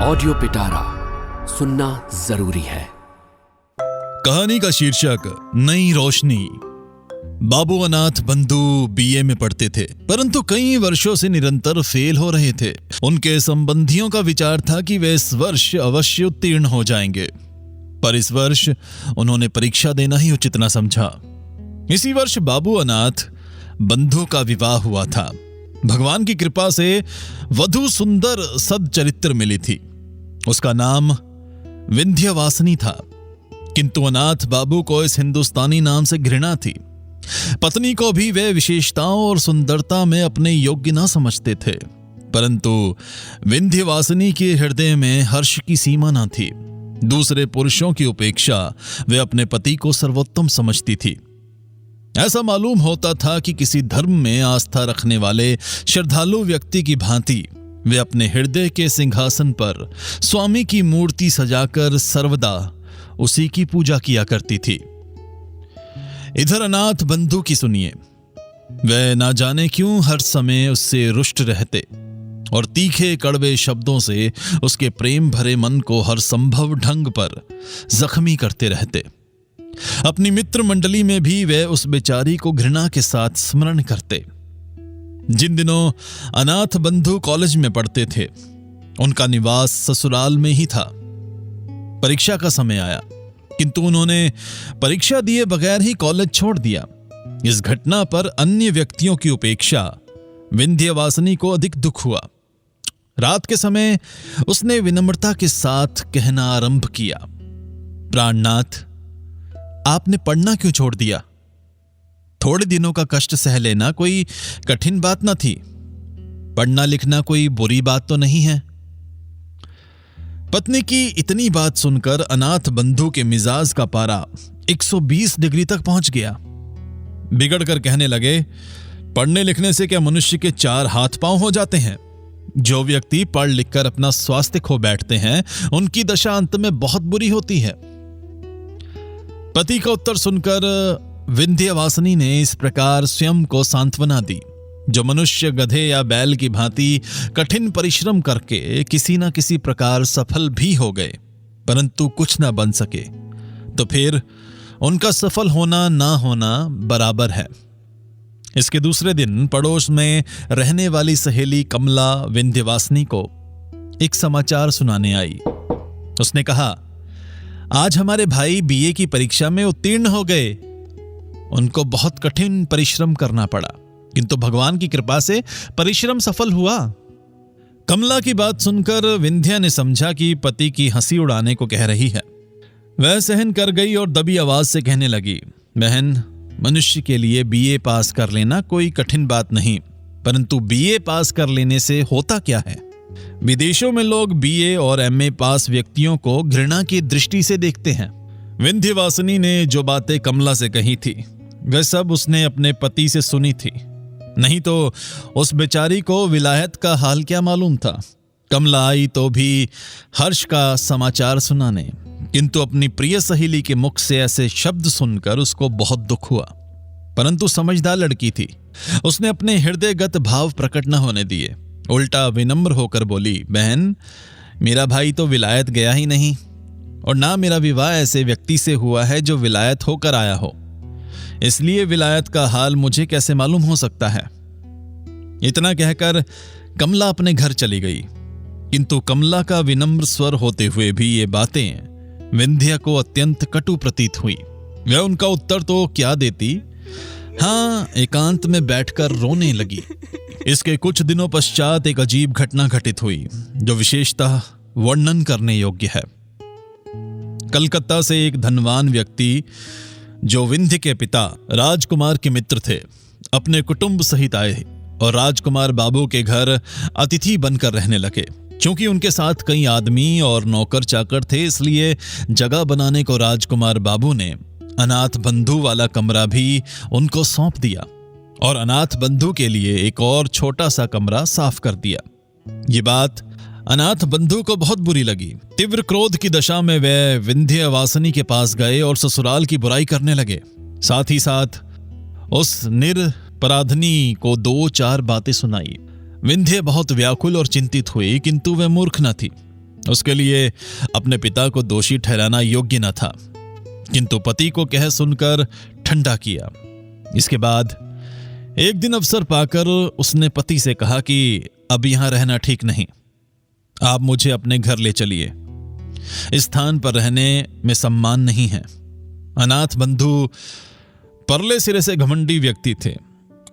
Audio पिटारा सुनना जरूरी है। कहानी का शीर्षक नई रोशनी। बाबू अनाथ बंधु बीए में पढ़ते थे, परंतु कई वर्षों से निरंतर फेल हो रहे थे। उनके संबंधियों का विचार था कि वे इस वर्ष अवश्य उत्तीर्ण हो जाएंगे, पर इस वर्ष उन्होंने परीक्षा देना ही उचित न समझा। इसी वर्ष बाबू अनाथ बंधु का विवाह हुआ था। भगवान की कृपा से वधू सुंदर सद्चरित्र मिली थी। उसका नाम विंध्यवासिनी था, किंतु अनाथ बाबू को इस हिंदुस्तानी नाम से घृणा थी। पत्नी को भी वे विशेषताओं और सुंदरता में अपने योग्य न समझते थे, परंतु विंध्यवासिनी के हृदय में हर्ष की सीमा न थी। दूसरे पुरुषों की उपेक्षा वे अपने पति को सर्वोत्तम समझती थी। ऐसा मालूम होता था कि किसी धर्म में आस्था रखने वाले श्रद्धालु व्यक्ति की भांति वे अपने हृदय के सिंहासन पर स्वामी की मूर्ति सजाकर सर्वदा उसी की पूजा किया करती थी। इधर अनाथ बंधु की सुनिए। वे ना जाने क्यों हर समय उससे रुष्ट रहते और तीखे कड़वे शब्दों से उसके प्रेम भरे मन को हर संभव ढंग पर जख्मी करते रहते। अपनी मित्र मंडली में भी वे उस बेचारी को घृणा के साथ स्मरण करते। जिन दिनों अनाथ बंधु कॉलेज में पढ़ते थे, उनका निवास ससुराल में ही था। परीक्षा का समय आया, किंतु उन्होंने परीक्षा दिए बगैर ही कॉलेज छोड़ दिया। इस घटना पर अन्य व्यक्तियों की उपेक्षा विंध्यवासिनी को अधिक दुख हुआ। रात के समय उसने विनम्रता के साथ कहना आरंभ किया, प्राणनाथ, आपने पढ़ना क्यों छोड़ दिया? थोड़े दिनों का कष्ट सह लेना कोई कठिन बात न थी। पढ़ना लिखना कोई बुरी बात तो नहीं है। पत्नी की इतनी बात सुनकर अनाथ बंधु के मिजाज का पारा 120 डिग्री तक पहुंच गया। बिगड़कर कहने लगे, पढ़ने लिखने से क्या मनुष्य के 4 हाथ पांव हो जाते हैं? जो व्यक्ति पढ़ लिखकर अपना स्वास्थ्य खो बैठते हैं, उनकी दशा अंत में बहुत बुरी होती है। पति का उत्तर सुनकर विंध्यवासिनी ने इस प्रकार स्वयं को सांत्वना दी। जो मनुष्य गधे या बैल की भांति कठिन परिश्रम करके किसी न किसी प्रकार सफल भी हो गए, परंतु कुछ न बन सके, तो फिर उनका सफल होना ना होना बराबर है। इसके दूसरे दिन पड़ोस में रहने वाली सहेली कमला विंध्यवासिनी को एक समाचार सुनाने आई। उसने कहा, आज हमारे भाई बीए की परीक्षा में उत्तीर्ण हो गए। उनको बहुत कठिन परिश्रम करना पड़ा, किंतु भगवान की कृपा से परिश्रम सफल हुआ। कमला की बात सुनकर विंध्या ने समझा कि पति की हंसी उड़ाने को कह रही है। वह सहन कर गई और दबी आवाज से कहने लगी, बहन, मनुष्य के लिए बीए पास कर लेना कोई कठिन बात नहीं, परंतु बीए पास कर लेने से होता क्या है? विदेशों में लोग बीए और एमए पास व्यक्तियों को घृणा की दृष्टि से देखते हैं। विंध्यवासिनी ने जो बातें कमला से कही थी, वह सब उसने अपने पति से सुनी थी। नहीं तो उस बेचारी को विलायत का हाल क्या मालूम था। कमला आई तो भी हर्ष का समाचार सुनाने, किंतु अपनी प्रिय सहेली के मुख से ऐसे शब्द सुनकर उसको बहुत दुख हुआ। परंतु समझदार लड़की थी, उसने अपने हृदयगत भाव प्रकट न होने दिए। उल्टा विनम्र होकर बोली, बहन, मेरा भाई तो विलायत गया ही नहीं, और ना मेरा विवाह ऐसे व्यक्ति से हुआ है जो विलायत होकर आया हो, इसलिए विलायत का हाल मुझे कैसे मालूम हो सकता है। इतना कहकर कमला अपने घर चली गई, किंतु कमला का विनम्र स्वर होते हुए भी ये बातें विंध्या को अत्यंत कटु प्रतीत हुई। वह उनका उत्तर तो क्या देती, हाँ, एकांत में बैठकर रोने लगी। इसके कुछ दिनों पश्चात एक अजीब घटना घटित हुई, जो विशेषतः वर्णन करने योग्य है। कलकत्ता से एक धनवान व्यक्ति, जो विंध्य के पिता राजकुमार के मित्र थे, अपने कुटुंब सहित आए और राजकुमार बाबू के घर अतिथि बनकर रहने लगे। क्योंकि उनके साथ कई आदमी और नौकर चाकर थे, इसलिए जगह बनाने को राजकुमार बाबू ने अनाथ बंधु वाला कमरा भी उनको सौंप दिया और अनाथ बंधु के लिए एक और छोटा सा कमरा साफ कर दिया। ये बात अनाथ बंधु को बहुत बुरी लगी। तीव्र क्रोध की दशा में वे विंध्यवासिनी के पास गए और ससुराल की बुराई करने लगे। साथ ही साथ उस निरपराधनी को 2-4 बातें सुनाई। विंध्य बहुत व्याकुल और चिंतित हुई, किंतु वह मूर्ख न थी। उसके लिए अपने पिता को दोषी ठहराना योग्य न था, किंतु पति को कह सुनकर ठंडा किया। इसके बाद एक दिन अवसर पाकर उसने पति से कहा कि अब यहां रहना ठीक नहीं, आप मुझे अपने घर ले चलिए। इस स्थान पर रहने में सम्मान नहीं है। अनाथ बंधु परले सिरे से घमंडी व्यक्ति थे।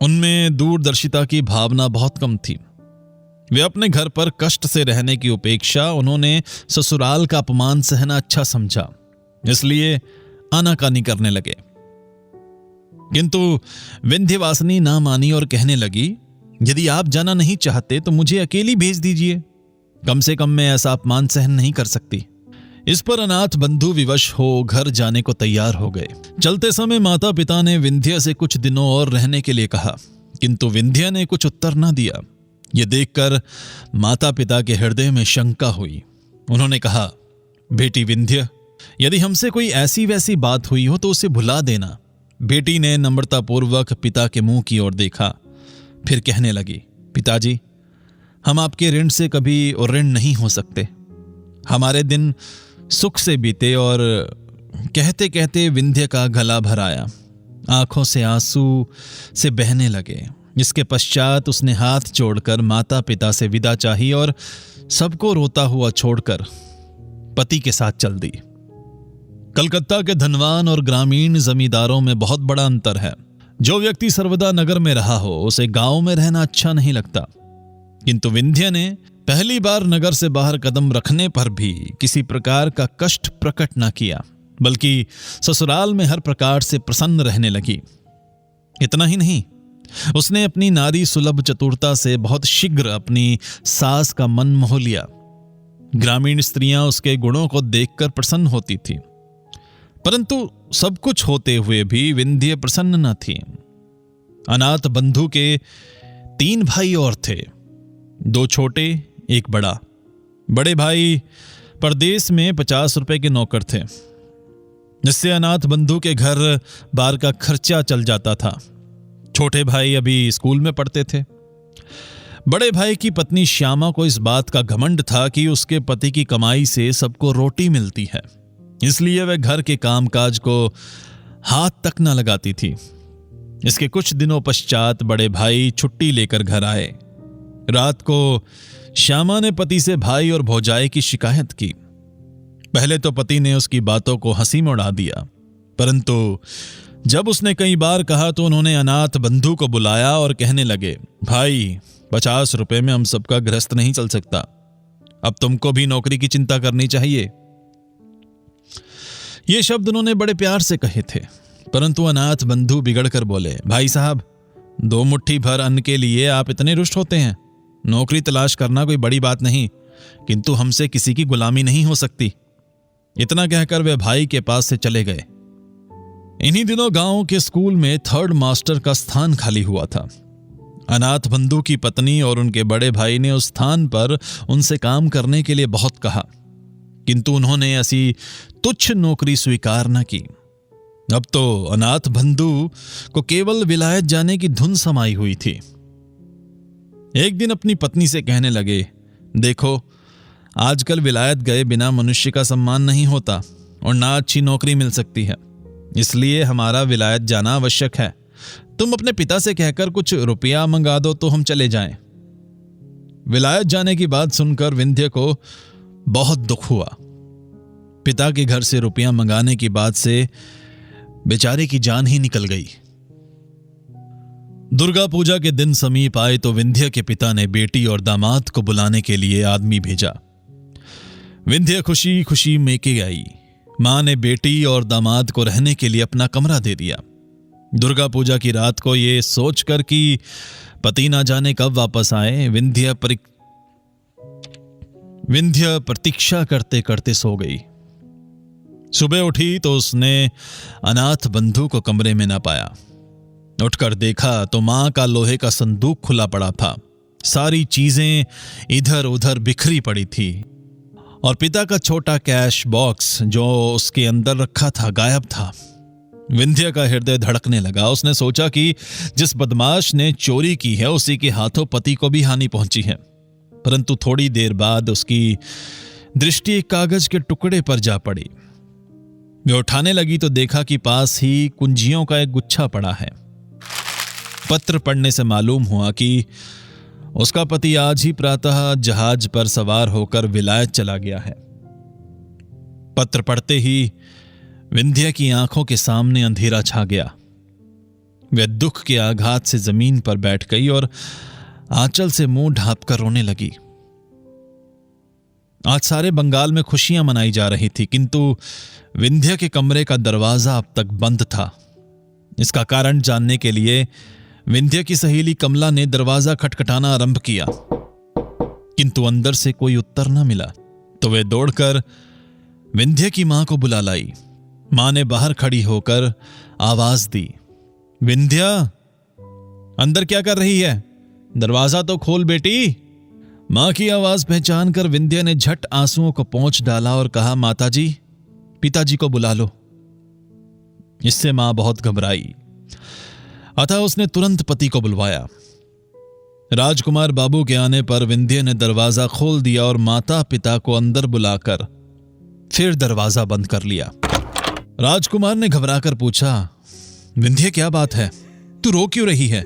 उनमें दूरदर्शिता की भावना बहुत कम थी। वे अपने घर पर कष्ट से रहने की उपेक्षा उन्होंने ससुराल का अपमान सहना अच्छा समझा, इसलिए आनाकानी करने लगे। किंतु विंध्यवासिनी ना मानी और कहने लगी, यदि आप जाना नहीं चाहते तो मुझे अकेली भेज दीजिए, कम से कम मैं ऐसा अपमान सहन नहीं कर सकती। इस पर अनाथ बंधु विवश हो घर जाने को तैयार हो गए। चलते समय माता पिता ने विंध्य से कुछ दिनों और रहने के लिए कहा, किंतु विंध्य ने कुछ उत्तर न दिया। यह देखकर माता पिता के हृदय में शंका हुई। उन्होंने कहा, बेटी विंध्य, यदि हमसे कोई ऐसी वैसी बात हुई हो तो उसे भुला देना। बेटी ने नम्रतापूर्वक पिता के मुंह की ओर देखा, फिर कहने लगी, पिताजी, हम आपके ऋण से कभी ऋण नहीं हो सकते। हमारे दिन सुख से बीते। और कहते कहते विंध्य का गला भर आया, आंखों से आंसू से बहने लगे। इसके पश्चात उसने हाथ जोड़कर माता पिता से विदा चाही और सबको रोता हुआ छोड़कर पति के साथ चल दी। कलकत्ता के धनवान और ग्रामीण जमींदारों में बहुत बड़ा अंतर है। जो व्यक्ति सर्वदा नगर में रहा हो उसे गांव में रहना अच्छा नहीं लगता, किंतु विंध्य ने पहली बार नगर से बाहर कदम रखने पर भी किसी प्रकार का कष्ट प्रकट न किया, बल्कि ससुराल में हर प्रकार से प्रसन्न रहने लगी। इतना ही नहीं, उसने अपनी नारी सुलभ चतुरता से बहुत शीघ्र अपनी सास का मन मोह लिया। ग्रामीण स्त्रियां उसके गुणों को देखकर प्रसन्न होती थी, परंतु सब कुछ होते हुए भी विंध्य प्रसन्न न थी। अनाथ बंधु के 3 भाई और थे, 2 छोटे, 1 बड़ा। बड़े भाई परदेश में 50 रुपए के नौकर थे, जिससे अनाथ बंधु के घर बार का खर्चा चल जाता था। छोटे भाई अभी स्कूल में पढ़ते थे। बड़े भाई की पत्नी श्यामा को इस बात का घमंड था कि उसके पति की कमाई से सबको रोटी मिलती है, इसलिए वह घर के कामकाज को हाथ तक न लगाती थी। इसके कुछ दिनों पश्चात बड़े भाई छुट्टी लेकर घर आए। रात को श्यामा ने पति से भाई और भौजाई की शिकायत की। पहले तो पति ने उसकी बातों को हंसी में उड़ा दिया, परंतु जब उसने कई बार कहा तो उन्होंने अनाथ बंधु को बुलाया और कहने लगे, भाई 50 रुपए में हम सबका गृहस्थ नहीं चल सकता, अब तुमको भी नौकरी की चिंता करनी चाहिए। ये शब्द उन्होंने बड़े प्यार से कहे थे, परंतु अनाथ बंधु बिगड़कर बोले, भाई साहब, 2 मुट्ठी भर अन्न के लिए आप इतने रुष्ट होते हैं। नौकरी तलाश करना कोई बड़ी बात नहीं, किंतु हमसे किसी की गुलामी नहीं हो सकती। इतना कहकर वे भाई के पास से चले गए। इन्हीं दिनों गांव के स्कूल में 3rd मास्टर का स्थान खाली हुआ था। अनाथ बंधु की पत्नी और उनके बड़े भाई ने उस स्थान पर उनसे काम करने के लिए बहुत कहा, किंतु उन्होंने ऐसी तुच्छ नौकरी स्वीकार न की। अब तो अनाथ बंधु को केवल विलायत जाने की धुन समाई हुई थी। एक दिन अपनी पत्नी से कहने लगे, देखो, आजकल विलायत गए बिना मनुष्य का सम्मान नहीं होता और ना अच्छी नौकरी मिल सकती है, इसलिए हमारा विलायत जाना आवश्यक है। तुम अपने पिता से कहकर कुछ रुपया मंगा दो तो हम चले जाएं। विलायत जाने की बात सुनकर विंध्य को बहुत दुख हुआ। पिता के घर से रुपया मंगाने की बात से बेचारे की जान ही निकल गई। दुर्गा पूजा के दिन समीप आए तो विंध्य के पिता ने बेटी और दामाद को बुलाने के लिए आदमी भेजा। विंध्य खुशी खुशी मेके आई। मां ने बेटी और दामाद को रहने के लिए अपना कमरा दे दिया। दुर्गा पूजा की रात को ये सोचकर कि पति ना जाने कब वापस आए, विंध्य प्रतीक्षा करते करते सो गई। सुबह उठी तो उसने अनाथ बंधु को कमरे में न पाया। उठकर देखा तो मां का लोहे का संदूक खुला पड़ा था। सारी चीजें इधर उधर बिखरी पड़ी थी और पिता का छोटा कैश बॉक्स जो उसके अंदर रखा था गायब था। विंध्य का हृदय धड़कने लगा। उसने सोचा कि जिस बदमाश ने चोरी की है उसी के हाथों पति को भी हानि पहुंची है, परंतु थोड़ी देर बाद उसकी दृष्टि एक कागज के टुकड़े पर जा पड़ी। वे उठाने लगी तो देखा कि पास ही कुंजियों का एक गुच्छा पड़ा है। पत्र पढ़ने से मालूम हुआ कि उसका पति आज ही प्रातः जहाज पर सवार होकर विलायत चला गया है। पत्र पढ़ते ही विंध्या की आंखों के सामने अंधेरा छा गया। वह दुख के आघात से जमीन पर बैठ गई और आंचल से मुंह ढांपकर रोने लगी। आज सारे बंगाल में खुशियां मनाई जा रही थी, किंतु विंध्या के कमरे का दरवाजा अब तक बंद था। इसका कारण जानने के लिए विंध्या की सहेली कमला ने दरवाजा खटखटाना आरंभ किया, किंतु अंदर से कोई उत्तर न मिला। तो वे दौड़कर विंध्या की मां को बुला लाई। मां ने बाहर खड़ी होकर आवाज दी, विंध्या, अंदर क्या कर रही है? दरवाजा तो खोल बेटी। मां की आवाज पहचान कर विंध्या ने झट आंसुओं को पोंछ डाला और कहा, माताजी, पिताजी को बुला लो। इससे मां बहुत घबराई, अतः उसने तुरंत पति को बुलवाया। राजकुमार बाबू के आने पर विंध्या ने दरवाजा खोल दिया और माता पिता को अंदर बुलाकर फिर दरवाजा बंद कर लिया। राजकुमार ने घबराकर पूछा, विंध्या क्या बात है, तू रो क्यों रही है?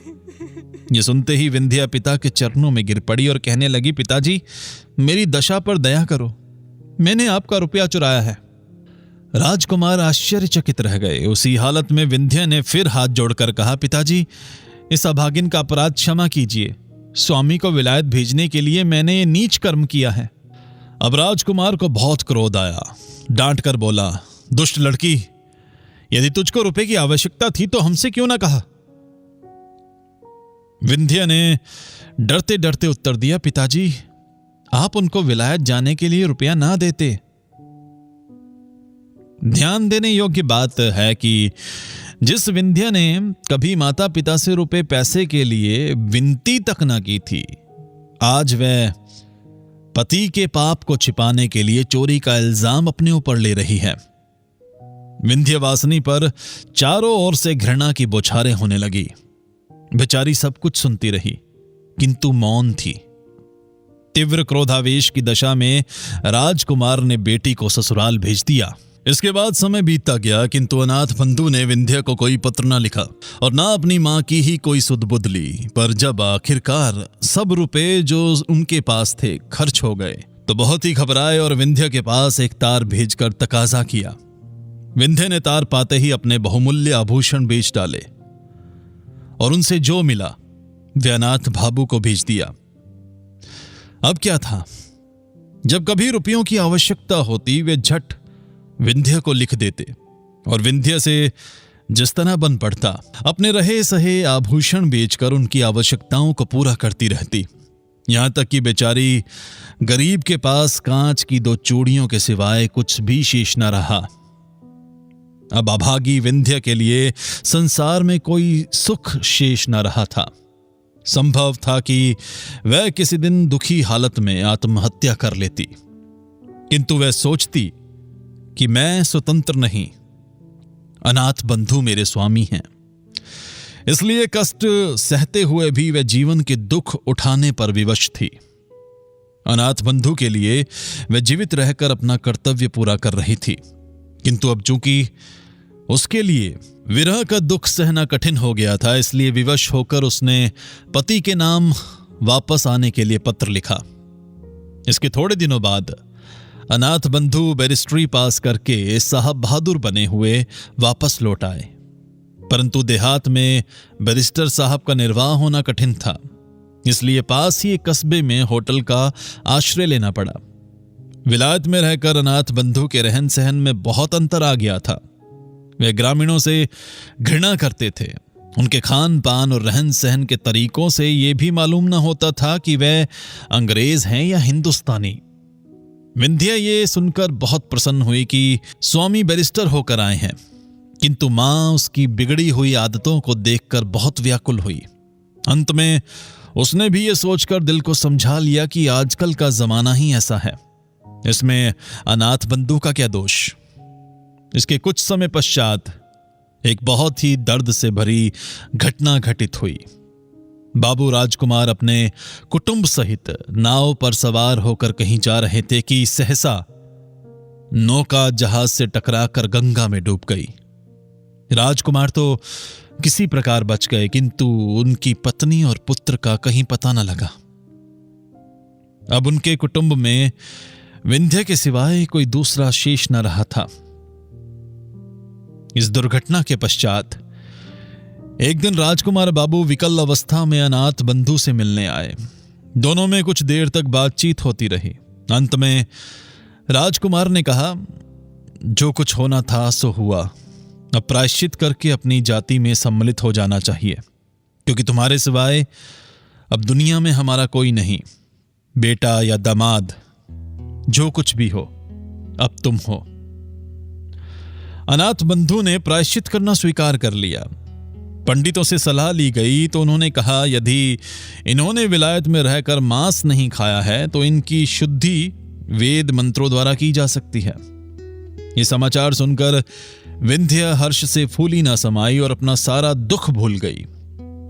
यह सुनते ही विंध्या पिता के चरणों में गिर पड़ी और कहने लगी, पिताजी, मेरी दशा पर दया करो, मैंने आपका रुपया चुराया है। राजकुमार आश्चर्यचकित रह गए। उसी हालत में विंध्या ने फिर हाथ जोड़कर कहा, पिताजी, इस अभागिन का अपराध क्षमा कीजिए। स्वामी को विलायत भेजने के लिए मैंने ये नीच कर्म किया है। अब राजकुमार को बहुत क्रोध आया। डांट कर बोला, दुष्ट लड़की, यदि तुझको रुपए की आवश्यकता थी तो हमसे क्यों ना कहा? विंध्या ने डरते डरते उत्तर दिया, पिताजी, आप उनको विलायत जाने के लिए रुपया ना देते। ध्यान देने योग्य बात है कि जिस विंध्या ने कभी माता पिता से रुपए पैसे के लिए विनती तक ना की थी, आज वह पति के पाप को छिपाने के लिए चोरी का इल्जाम अपने ऊपर ले रही है। विंध्यवासिनी पर चारों ओर से घृणा की बौछारें होने लगी। बेचारी सब कुछ सुनती रही, किंतु मौन थी। तीव्र क्रोधावेश की दशा में राजकुमार ने बेटी को ससुराल भेज दिया। इसके बाद समय बीतता गया, किंतु अनाथ बंधु ने विंध्या को कोई पत्र न लिखा और ना अपनी मां की ही कोई सुध-बुध ली। पर जब आखिरकार सब रुपए जो उनके पास थे खर्च हो गए, तो बहुत ही घबराए और विंध्या के पास एक तार भेजकर तकाजा किया। विंध्या ने तार पाते ही अपने बहुमूल्य आभूषण बेच डाले और उनसे जो मिला वे अनाथ भाबू को भेज दिया। अब क्या था, जब कभी रुपयों की आवश्यकता होती वे झट विंध्या को लिख देते और विंध्या से जिस तरह बन पड़ता, अपने रहे सहे आभूषण बेचकर उनकी आवश्यकताओं को पूरा करती रहती। यहां तक कि बेचारी गरीब के पास कांच की 2 चूड़ियों के सिवाय कुछ भी शेष न रहा। अब अभागी विंध्या के लिए संसार में कोई सुख शेष न रहा था। संभव था कि वह किसी दिन दुखी हालत में आत्महत्या कर लेती, किंतु वह सोचती कि मैं स्वतंत्र नहीं, अनाथ बंधु मेरे स्वामी हैं। इसलिए कष्ट सहते हुए भी वह जीवन के दुख उठाने पर विवश थी। अनाथ बंधु के लिए वह जीवित रहकर अपना कर्तव्य पूरा कर रही थी, किंतु अब चूंकि उसके लिए विरह का दुख सहना कठिन हो गया था, इसलिए विवश होकर उसने पति के नाम वापस आने के लिए पत्र लिखा। इसके थोड़े दिनों बाद अनाथ बंधु बैरिस्ट्री पास करके साहब बहादुर बने हुए वापस लौट आए, परंतु देहात में बैरिस्टर साहब का निर्वाह होना कठिन था, इसलिए पास ही एक कस्बे में होटल का आश्रय लेना पड़ा। विलायत में रहकर अनाथ बंधु के रहन सहन में बहुत अंतर आ गया था। वे ग्रामीणों से घृणा करते थे। उनके खान पान और रहन सहन के तरीकों से यह भी मालूम न होता था कि वे अंग्रेज हैं या हिंदुस्तानी। विंध्या ये सुनकर बहुत प्रसन्न हुई कि स्वामी बैरिस्टर होकर आए हैं, किंतु मां उसकी बिगड़ी हुई आदतों को देखकर बहुत व्याकुल हुई। अंत में उसने भी ये सोचकर दिल को समझा लिया कि आजकल का जमाना ही ऐसा है, इसमें अनाथ बंधु का क्या दोष। इसके कुछ समय पश्चात एक बहुत ही दर्द से भरी घटना घटित हुई। बाबू राजकुमार अपने कुटुंब सहित नाव पर सवार होकर कहीं जा रहे थे कि सहसा नौका जहाज से टकराकर गंगा में डूब गई। राजकुमार तो किसी प्रकार बच गए, किंतु उनकी पत्नी और पुत्र का कहीं पता न लगा। अब उनके कुटुंब में विंध्य के सिवाय कोई दूसरा शेष न रहा था। इस दुर्घटना के पश्चात एक दिन राजकुमार बाबू विकल अवस्था में अनाथ बंधु से मिलने आए। दोनों में कुछ देर तक बातचीत होती रही। अंत में राजकुमार ने कहा, जो कुछ होना था सो हुआ। अब प्रायश्चित करके अपनी जाति में सम्मिलित हो जाना चाहिए, क्योंकि तुम्हारे सिवाय अब दुनिया में हमारा कोई नहीं। बेटा या दामाद, जो कुछ भी हो, अब तुम हो। अनाथ बंधु ने प्रायश्चित करना स्वीकार कर लिया। पंडितों से सलाह ली गई तो उन्होंने कहा, यदि इन्होंने विलायत में रहकर मांस नहीं खाया है तो इनकी शुद्धि वेद मंत्रों द्वारा की जा सकती है। ये समाचार सुनकर विंध्य हर्ष से फूली न समाई और अपना सारा दुख भूल गई।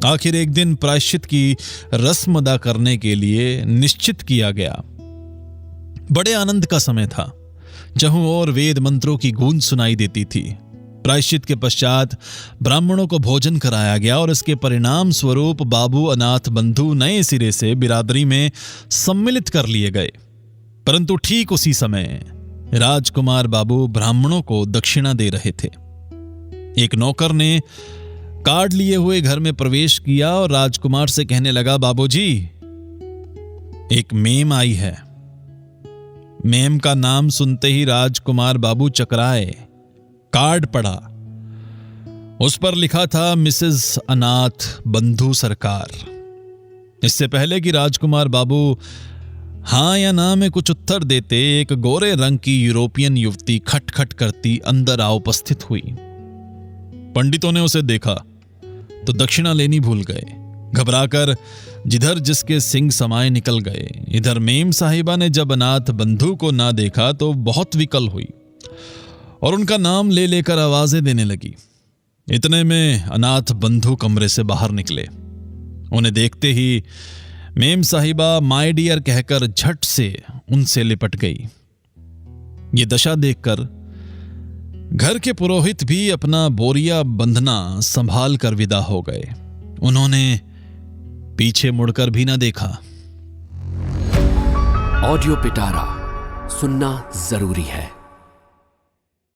आखिर एक दिन प्रायश्चित की रस्म अदा करने के लिए निश्चित किया गया। बड़े आनंद का समय था। जहूं और वेद मंत्रों की गूंज सुनाई देती थी। प्रायश्चित के पश्चात ब्राह्मणों को भोजन कराया गया और इसके परिणाम स्वरूप बाबू अनाथ बंधु नए सिरे से बिरादरी में सम्मिलित कर लिए गए। परंतु ठीक उसी समय राजकुमार बाबू ब्राह्मणों को दक्षिणा दे रहे थे। एक नौकर ने कार्ड लिए हुए घर में प्रवेश किया और राजकुमार से कहने लगा, बाबूजी, एक मेम आई है। मेम का नाम सुनते ही राजकुमार बाबू चकराए। कार्ड पढ़ा। उस पर लिखा था, मिसेस अनाथ बंधु सरकार। इससे पहले कि राजकुमार बाबू हां या ना में कुछ उत्तर देते, एक गोरे रंग की यूरोपियन युवती खटखट करती अंदर आ उपस्थित हुई। पंडितों ने उसे देखा तो दक्षिणा लेनी भूल गए। घबराकर जिधर जिसके सिंह समाये निकल गए। इधर मेम साहिबा ने जब अनाथ बंधु को ना देखा तो बहुत विकल हुई और उनका नाम ले लेकर आवाजें देने लगी। इतने में अनाथ बंधु कमरे से बाहर निकले। उन्हें देखते ही मेम साहिबा माय डियर कहकर झट से उनसे लिपट गई। ये दशा देखकर घर के पुरोहित भी अपना बोरिया बंधना संभाल कर विदा हो गए। उन्होंने पीछे मुड़कर भी ना देखा। ऑडियो पिटारा सुनना जरूरी है।